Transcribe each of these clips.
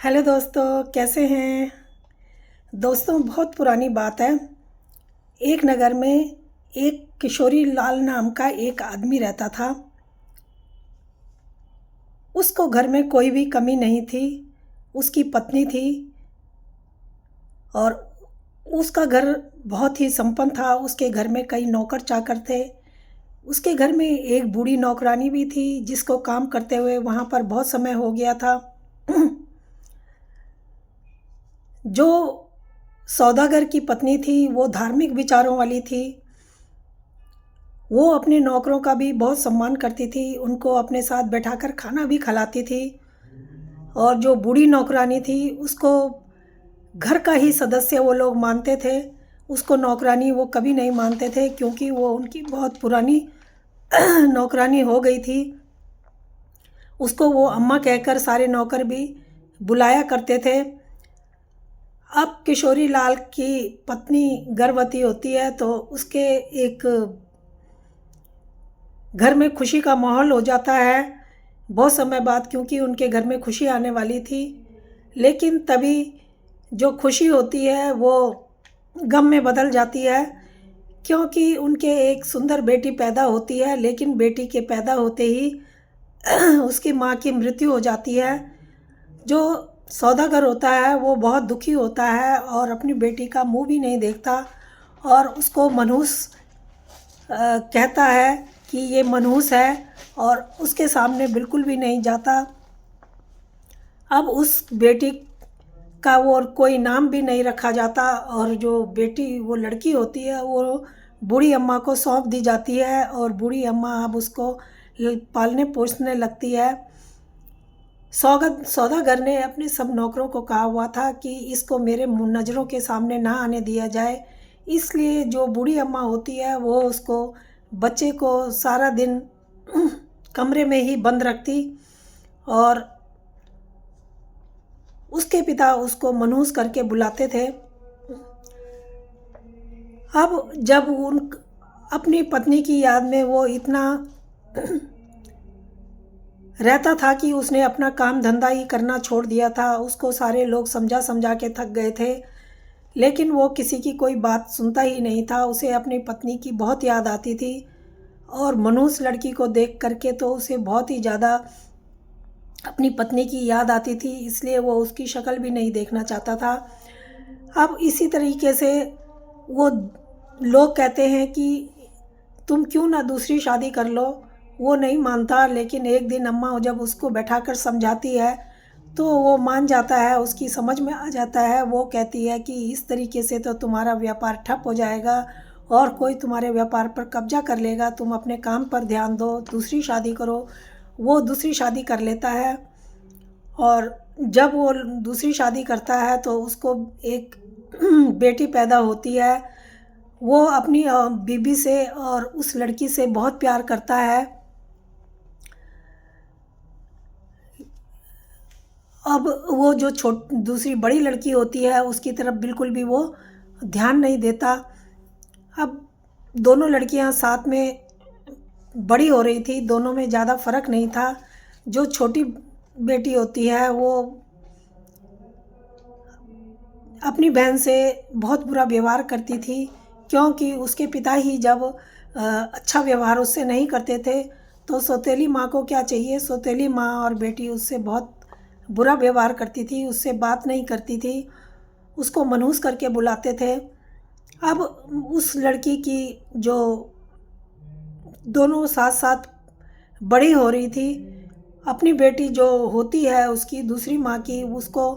Hello दोस्तों, कैसे हैं। दोस्तों, बहुत पुरानी बात है। एक नगर में एक किशोरी लाल नाम का एक आदमी रहता था। उसको घर में कोई भी कमी नहीं थी। उसकी पत्नी थी और उसका घर बहुत ही संपन्न था। उसके घर में कई नौकर चाकर थे। उसके घर में एक बूढ़ी नौकरानी भी थी जिसको काम करते हुए वहाँ पर बहुत समय हो गया था। जो सौदागर की पत्नी थी वो धार्मिक विचारों वाली थी। वो अपने नौकरों का भी बहुत सम्मान करती थी, उनको अपने साथ बैठाकर खाना भी खिलाती थी। और जो बूढ़ी नौकरानी थी उसको घर का ही सदस्य वो लोग मानते थे। उसको नौकरानी वो कभी नहीं मानते थे क्योंकि वो उनकी बहुत पुरानी नौकरानी हो गई थी। उसको वो अम्मा कहकर सारे नौकर भी बुलाया करते थे। अब किशोरी लाल की पत्नी गर्भवती होती है तो उसके एक घर में खुशी का माहौल हो जाता है बहुत समय बाद, क्योंकि उनके घर में खुशी आने वाली थी। लेकिन तभी जो खुशी होती है वो गम में बदल जाती है, क्योंकि उनके एक सुंदर बेटी पैदा होती है। लेकिन बेटी के पैदा होते ही उसकी माँ की मृत्यु हो जाती है। जो सौदागर होता है वो बहुत दुखी होता है और अपनी बेटी का मुंह भी नहीं देखता और उसको मनहूस कहता है कि ये मनहूस है और उसके सामने बिल्कुल भी नहीं जाता। अब उस बेटी का वो कोई नाम भी नहीं रखा जाता और जो बेटी वो लड़की होती है वो बूढ़ी अम्मा को सौंप दी जाती है और बूढ़ी अम्मा अब उसको पालने पोसने लगती है। सौदागर ने अपने सब नौकरों को कहा हुआ था कि इसको मेरे नज़रों के सामने ना आने दिया जाए। इसलिए जो बूढ़ी अम्मा होती है वो उसको बच्चे को सारा दिन कमरे में ही बंद रखती और उसके पिता उसको मनहूस करके बुलाते थे। अब जब उन अपनी पत्नी की याद में वो इतना रहता था कि उसने अपना काम धंधा ही करना छोड़ दिया था। उसको सारे लोग समझा समझा के थक गए थे, लेकिन वो किसी की कोई बात सुनता ही नहीं था। उसे अपनी पत्नी की बहुत याद आती थी और मनहूस लड़की को देख करके तो उसे बहुत ही ज़्यादा अपनी पत्नी की याद आती थी, इसलिए वो उसकी शक्ल भी नहीं देखना चाहता था। अब इसी तरीके से वो लोग कहते हैं कि तुम क्यों ना दूसरी शादी कर लो। वो नहीं मानता, लेकिन एक दिन अम्मा जब उसको बैठाकर समझाती है तो वो मान जाता है, उसकी समझ में आ जाता है। वो कहती है कि इस तरीके से तो तुम्हारा व्यापार ठप हो जाएगा और कोई तुम्हारे व्यापार पर कब्जा कर लेगा। तुम अपने काम पर ध्यान दो, दूसरी शादी करो। वो दूसरी शादी कर लेता है और जब वो दूसरी शादी करता है तो उसको एक बेटी पैदा होती है। वो अपनी बीबी से और उस लड़की से बहुत प्यार करता है। अब वो जो दूसरी बड़ी लड़की होती है उसकी तरफ बिल्कुल भी वो ध्यान नहीं देता। अब दोनों लड़कियां साथ में बड़ी हो रही थी, दोनों में ज़्यादा फ़र्क नहीं था। जो छोटी बेटी होती है वो अपनी बहन से बहुत बुरा व्यवहार करती थी, क्योंकि उसके पिता ही जब अच्छा व्यवहार उससे नहीं करते थे तो सौतेली माँ को क्या चाहिए। सौतेली माँ और बेटी उससे बहुत बुरा व्यवहार करती थी, उससे बात नहीं करती थी, उसको मनहूस करके बुलाते थे। अब उस लड़की की जो दोनों साथ साथ बड़ी हो रही थी, अपनी बेटी जो होती है उसकी दूसरी माँ की, उसको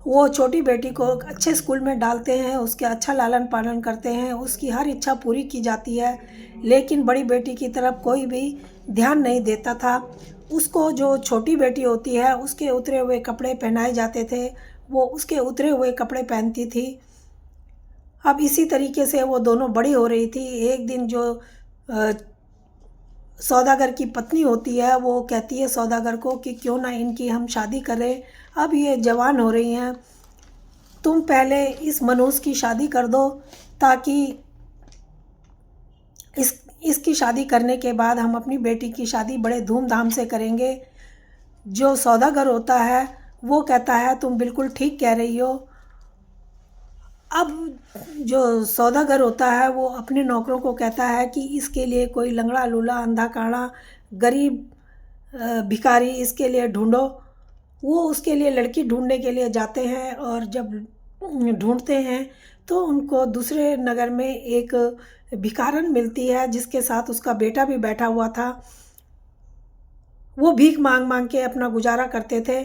वो छोटी बेटी को अच्छे स्कूल में डालते हैं, उसके अच्छा लालन पालन करते हैं, उसकी हर इच्छा पूरी की जाती है। लेकिन बड़ी बेटी की तरफ कोई भी ध्यान नहीं देता था। उसको जो छोटी बेटी होती है उसके उतरे हुए कपड़े पहनाए जाते थे, वो उसके उतरे हुए कपड़े पहनती थी। अब इसी तरीके से वो दोनों बड़ी हो रही थी। एक दिन जो सौदागर की पत्नी होती है वो कहती है सौदागर को कि क्यों ना इनकी हम शादी करें, अब ये जवान हो रही हैं, तुम पहले इस मनहूस की शादी कर दो, ताकि इसकी शादी करने के बाद हम अपनी बेटी की शादी बड़े धूमधाम से करेंगे। जो सौदागर होता है वो कहता है तुम बिल्कुल ठीक कह रही हो। अब जो सौदागर होता है वो अपने नौकरों को कहता है कि इसके लिए कोई लंगड़ा लूला अंधा काढ़ा गरीब भिखारी इसके लिए ढूंढो। वो उसके लिए लड़की ढूंढने के लिए जाते हैं और जब ढूंढते हैं तो उनको दूसरे नगर में एक भिखारन मिलती है जिसके साथ उसका बेटा भी बैठा हुआ था। वो भीख मांग मांग के अपना गुजारा करते थे।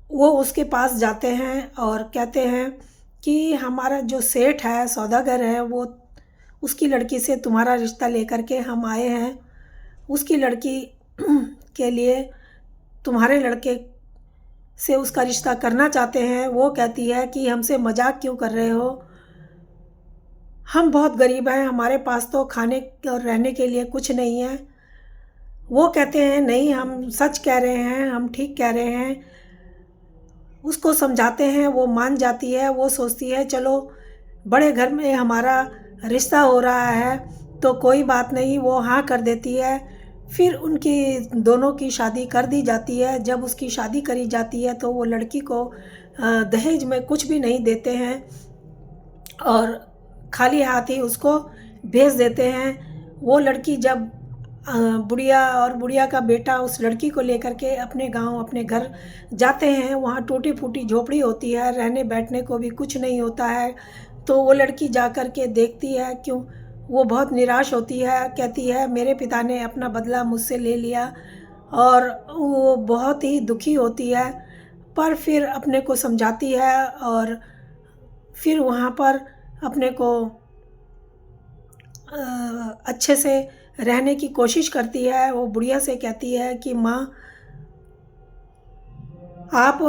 वो उसके पास जाते हैं और कहते हैं कि हमारा जो सेठ है सौदागर है वो उसकी लड़की से तुम्हारा रिश्ता लेकर के हम आए हैं। उसकी लड़की के लिए तुम्हारे लड़के से उसका रिश्ता करना चाहते हैं। वो कहती है कि हमसे मजाक क्यों कर रहे हो, हम बहुत गरीब हैं, हमारे पास तो खाने और रहने के लिए कुछ नहीं है। वो कहते हैं नहीं हम सच कह रहे हैं, हम ठीक कह रहे हैं। उसको समझाते हैं, वो मान जाती है। वो सोचती है चलो बड़े घर में हमारा रिश्ता हो रहा है तो कोई बात नहीं, वो हाँ कर देती है। फिर उनकी दोनों की शादी कर दी जाती है। जब उसकी शादी करी जाती है तो वो लड़की को दहेज में कुछ भी नहीं देते हैं और खाली हाथ ही उसको भेज देते हैं। वो लड़की जब बुढ़िया और बुढ़िया का बेटा उस लड़की को लेकर के अपने गांव अपने घर जाते हैं, वहाँ टूटी फूटी झोपड़ी होती है, रहने बैठने को भी कुछ नहीं होता है। तो वो लड़की जा कर के देखती है, क्यों वो बहुत निराश होती है। कहती है मेरे पिता ने अपना बदला मुझसे ले लिया और वो बहुत ही दुखी होती है। पर फिर अपने को समझाती है और फिर वहाँ पर अपने को अच्छे से रहने की कोशिश करती है। वो बुढ़िया से कहती है कि माँ आप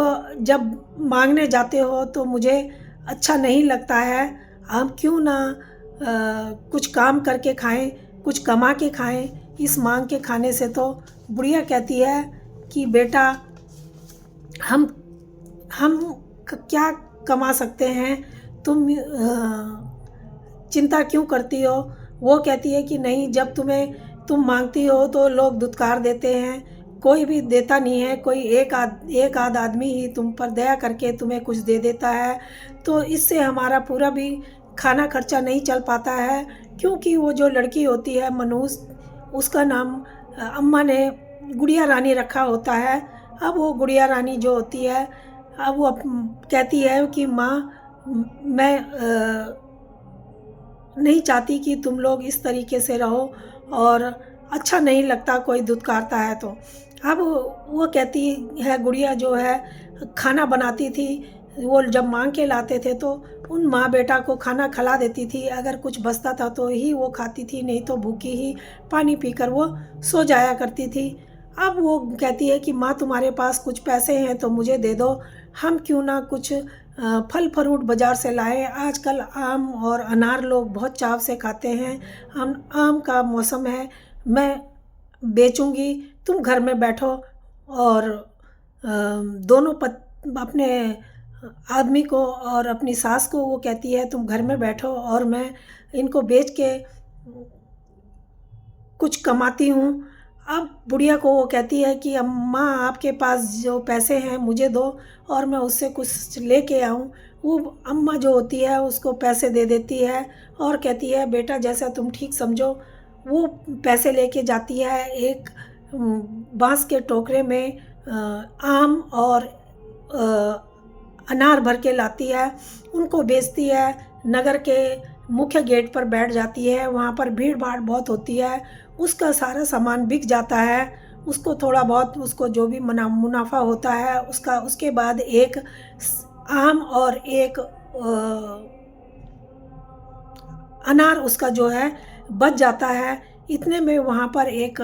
जब मांगने जाते हो तो मुझे अच्छा नहीं लगता है, हम क्यों ना कुछ काम करके खाएं, कुछ कमा के खाएं, इस मांग के खाने से। तो बुढ़िया कहती है कि बेटा हम क्या कमा सकते हैं, तुम चिंता क्यों करती हो। वो कहती है कि नहीं, जब तुम मांगती हो तो लोग दुत्कार देते हैं, कोई भी देता नहीं है, कोई एक आध आदमी ही तुम पर दया करके तुम्हें कुछ दे देता है। तो इससे हमारा पूरा भी खाना खर्चा नहीं चल पाता है। क्योंकि वो जो लड़की होती है मनूस, उसका नाम अम्मा ने गुड़िया रानी रखा होता है। अब वो गुड़िया रानी जो होती है, अब वो कहती है कि माँ मैं नहीं चाहती कि तुम लोग इस तरीके से रहो और अच्छा नहीं लगता कोई दुत्कारता है तो। अब वो कहती है, गुड़िया जो है खाना बनाती थी, वो जब मांग के लाते थे तो उन माँ बेटा को खाना खिला देती थी। अगर कुछ बचता था तो ही वो खाती थी, नहीं तो भूखी ही पानी पीकर वो सो जाया करती थी। अब वो कहती है कि माँ तुम्हारे पास कुछ पैसे हैं तो मुझे दे दो, हम क्यों ना कुछ फल फ्रूट बाज़ार से लाएं। आजकल आम और अनार लोग बहुत चाव से खाते हैं, हम आम का मौसम है, मैं बेचूंगी, तुम घर में बैठो। और दोनों अपने आदमी को और अपनी सास को वो कहती है तुम घर में बैठो और मैं इनको बेच के कुछ कमाती हूँ। अब बुढ़िया को वो कहती है कि अम्मा आपके पास जो पैसे हैं मुझे दो और मैं उससे कुछ लेके आऊँ। वो अम्मा जो होती है उसको पैसे दे देती है और कहती है बेटा जैसा तुम ठीक समझो। वो पैसे लेके जाती है, एक बांस के टोकरे में आम और अनार भर के लाती है, उनको बेचती है। नगर के मुख्य गेट पर बैठ जाती है, वहाँ पर भीड़ भाड़ बहुत होती है, उसका सारा सामान बिक जाता है। उसको थोड़ा बहुत उसको जो भी मुनाफा होता है उसके बाद एक आम और एक अनार उसका जो है बच जाता है। इतने में वहाँ पर एक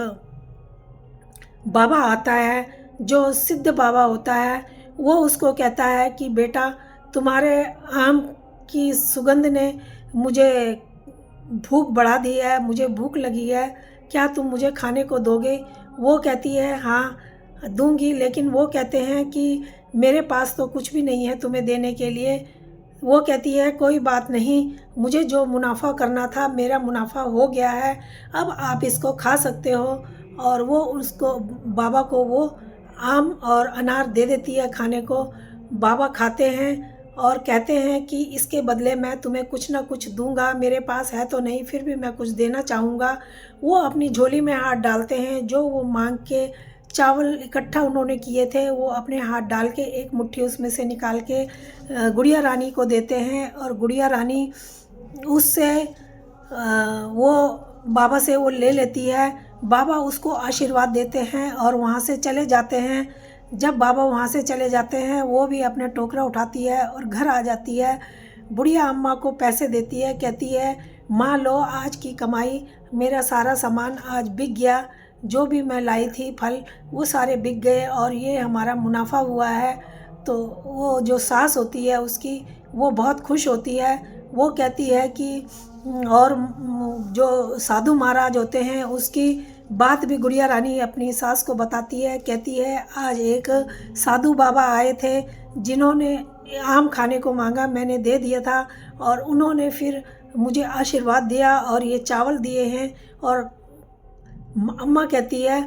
बाबा आता है जो सिद्ध बाबा होता है। वो उसको कहता है कि बेटा तुम्हारे आम की सुगंध ने मुझे भूख बढ़ा दी है, मुझे भूख लगी है, क्या तुम मुझे खाने को दोगे। वो कहती है हाँ दूंगी, लेकिन वो कहते हैं कि मेरे पास तो कुछ भी नहीं है तुम्हें देने के लिए। वो कहती है कोई बात नहीं, मुझे जो मुनाफा करना था मेरा मुनाफा हो गया है, अब आप इसको खा सकते हो। और वो उसको बाबा को वो आम और अनार दे देती है खाने को। बाबा खाते हैं और कहते हैं कि इसके बदले मैं तुम्हें कुछ ना कुछ दूंगा, मेरे पास है तो नहीं फिर भी मैं कुछ देना चाहूँगा। वो अपनी झोली में हाथ डालते हैं, जो वो मांग के चावल इकट्ठा उन्होंने किए थे वो अपने हाथ डाल के एक मुट्ठी उसमें से निकाल के गुड़िया रानी को देते हैं, और गुड़िया रानी उससे वो बाबा से वो ले लेती है। बाबा उसको आशीर्वाद देते हैं और वहाँ से चले जाते हैं। जब बाबा वहाँ से चले जाते हैं वो भी अपना टोकरा उठाती है और घर आ जाती है। बुढ़िया अम्मा को पैसे देती है, कहती है माँ लो आज की कमाई, मेरा सारा सामान आज बिक गया, जो भी मैं लाई थी फल वो सारे बिक गए और ये हमारा मुनाफा हुआ है। तो वो जो सास होती है उसकी वो बहुत खुश होती है। वो कहती है कि और जो साधु महाराज होते हैं उसकी बात भी गुड़िया रानी अपनी सास को बताती है। कहती है आज एक साधु बाबा आए थे जिन्होंने आम खाने को मांगा, मैंने दे दिया था और उन्होंने फिर मुझे आशीर्वाद दिया और ये चावल दिए हैं। और अम्मा कहती है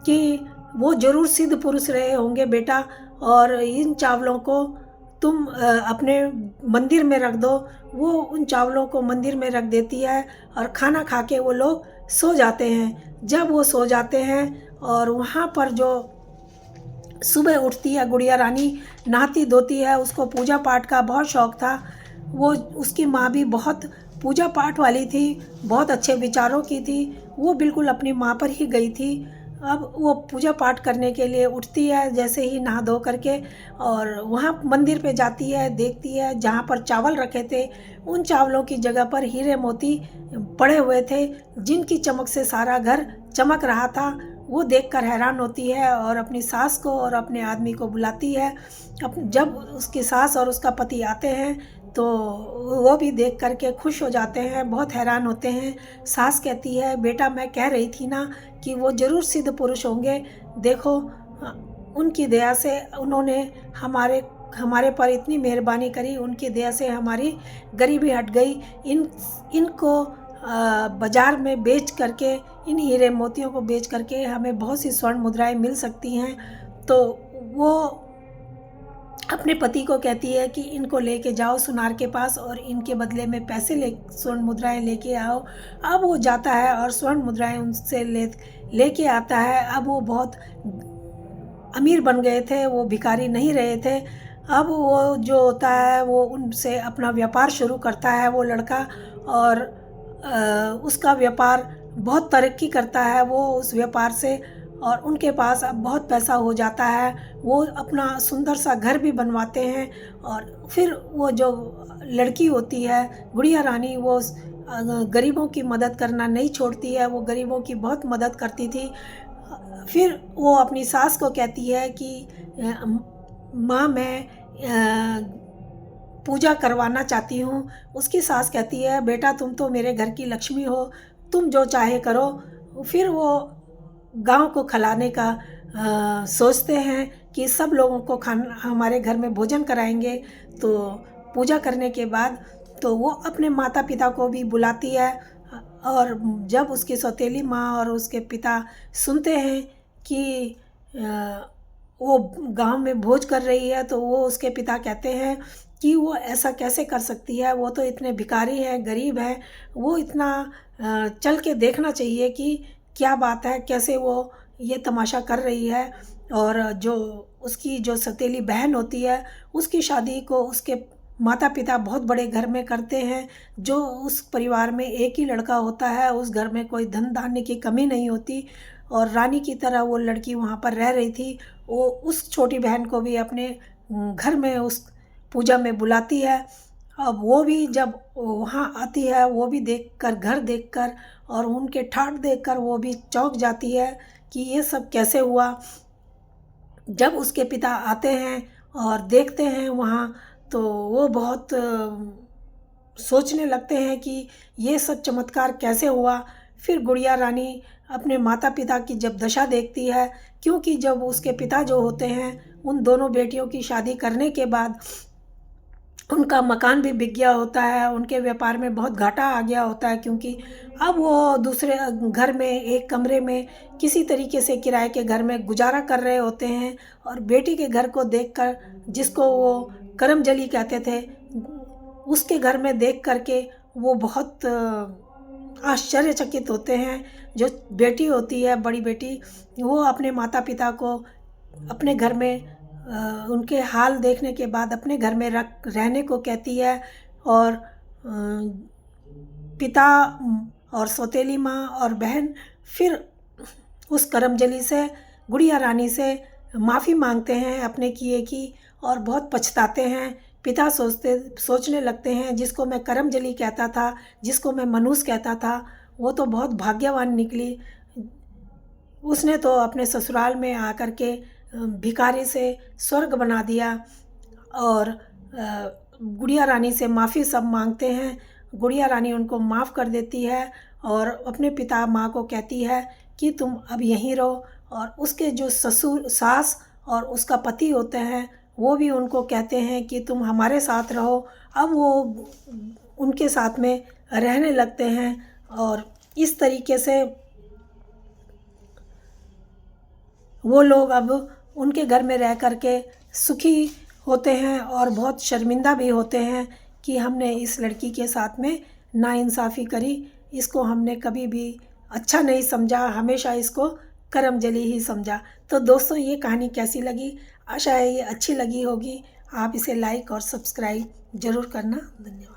कि वो ज़रूर सिद्ध पुरुष रहे होंगे बेटा, और इन चावलों को तुम अपने मंदिर में रख दो। वो उन चावलों को मंदिर में रख देती है और खाना खा के वो लोग सो जाते हैं। जब वो सो जाते हैं और वहाँ पर जो सुबह उठती है गुड़िया रानी, नहाती धोती है, उसको पूजा पाठ का बहुत शौक़ था। वो उसकी माँ भी बहुत पूजा पाठ वाली थी, बहुत अच्छे विचारों की थी, वो बिल्कुल अपनी माँ पर ही गई थी। अब वो पूजा पाठ करने के लिए उठती है जैसे ही नहा धो करके, और वहाँ मंदिर पे जाती है, देखती है जहाँ पर चावल रखे थे उन चावलों की जगह पर हीरे मोती पड़े हुए थे जिनकी चमक से सारा घर चमक रहा था। वो देखकर हैरान होती है और अपनी सास को और अपने आदमी को बुलाती है। जब उसकी सास और उसका पति आते हैं तो वो भी देख कर के खुश हो जाते हैं, बहुत हैरान होते हैं। सास कहती है बेटा मैं कह रही थी ना कि वो ज़रूर सिद्ध पुरुष होंगे, देखो उनकी दया से उन्होंने हमारे पर इतनी मेहरबानी करी, उनकी दया से हमारी गरीबी हट गई। इनको बाज़ार में बेच करके, इन हीरे मोतियों को बेच करके हमें बहुत सी स्वर्ण मुद्राएं मिल सकती हैं। तो वो अपने पति को कहती है कि इनको लेके जाओ सुनार के पास और इनके बदले में पैसे स्वर्ण मुद्राएं लेके आओ। अब वो जाता है और स्वर्ण मुद्राएं उनसे लेके आता है। अब वो बहुत अमीर बन गए थे, वो भिखारी नहीं रहे थे। अब वो जो होता है वो उनसे अपना व्यापार शुरू करता है वो लड़का, और उसका व्यापार बहुत तरक्की करता है वो उस व्यापार से, और उनके पास अब बहुत पैसा हो जाता है। वो अपना सुंदर सा घर भी बनवाते हैं। और फिर वो जो लड़की होती है गुड़िया रानी, वो गरीबों की मदद करना नहीं छोड़ती है, वो गरीबों की बहुत मदद करती थी। फिर वो अपनी सास को कहती है कि माँ मैं पूजा करवाना चाहती हूँ। उसकी सास कहती है बेटा तुम तो मेरे घर की लक्ष्मी हो, तुम जो चाहे करो। फिर वो गांव को खिलाने का सोचते हैं कि सब लोगों को खाना हमारे घर में भोजन कराएंगे। तो पूजा करने के बाद तो वो अपने माता पिता को भी बुलाती है, और जब उसकी सौतेली माँ और उसके पिता सुनते हैं कि वो गांव में भोज कर रही है तो वो उसके पिता कहते हैं कि वो ऐसा कैसे कर सकती है, वो तो इतने भिखारी हैं, गरीब हैं, वो इतना चल के देखना चाहिए कि क्या बात है, कैसे वो ये तमाशा कर रही है। और जो उसकी जो सौतेली बहन होती है उसकी शादी को उसके माता पिता बहुत बड़े घर में करते हैं। जो उस परिवार में एक ही लड़का होता है, उस घर में कोई धन धान्य की कमी नहीं होती, और रानी की तरह वो लड़की वहाँ पर रह रही थी। वो उस छोटी बहन को भी अपने घर में उस पूजा में बुलाती है। अब वो भी जब वहाँ आती है वो भी देखकर, घर देखकर और उनके ठाठ देखकर वो भी चौंक जाती है कि ये सब कैसे हुआ। जब उसके पिता आते हैं और देखते हैं वहाँ, तो वो बहुत सोचने लगते हैं कि ये सब चमत्कार कैसे हुआ। फिर गुड़िया रानी अपने माता पिता की जब दशा देखती है, क्योंकि जब उसके पिता जो होते हैं उन दोनों बेटियों की शादी करने के बाद उनका मकान भी बिक गया होता है, उनके व्यापार में बहुत घाटा आ गया होता है, क्योंकि अब वो दूसरे घर में एक कमरे में किसी तरीके से किराए के घर में गुजारा कर रहे होते हैं। और बेटी के घर को देखकर, जिसको वो करमजली कहते थे, उसके घर में देख करके वो बहुत आश्चर्यचकित होते हैं। जो बेटी होती है, बड़ी बेटी, वो अपने माता पिता को अपने घर में उनके हाल देखने के बाद अपने घर में रहने को कहती है। और पिता और सौतेली माँ और बहन फिर उस करमजली से, गुड़िया रानी से माफ़ी मांगते हैं अपने किए की, और बहुत पछताते हैं। पिता सोचने लगते हैं, जिसको मैं करमजली कहता था, जिसको मैं मनूस कहता था, वो तो बहुत भाग्यवान निकली। उसने तो अपने ससुराल में आकर के भिखारी से स्वर्ग बना दिया। और गुड़िया रानी से माफ़ी सब मांगते हैं। गुड़िया रानी उनको माफ़ कर देती है और अपने पिता माँ को कहती है कि तुम अब यहीं रहो। और उसके जो ससुर, सास और उसका पति होते हैं, वो भी उनको कहते हैं कि तुम हमारे साथ रहो। अब वो उनके साथ में रहने लगते हैं, और इस तरीके से वो लोग अब उनके घर में रह कर के सुखी होते हैं, और बहुत शर्मिंदा भी होते हैं कि हमने इस लड़की के साथ में नाइंसाफ़ी करी। इसको हमने कभी भी अच्छा नहीं समझा, हमेशा इसको करमजली ही समझा। तो दोस्तों, ये कहानी कैसी लगी? आशा है ये अच्छी लगी होगी। आप इसे लाइक और सब्सक्राइब ज़रूर करना। धन्यवाद।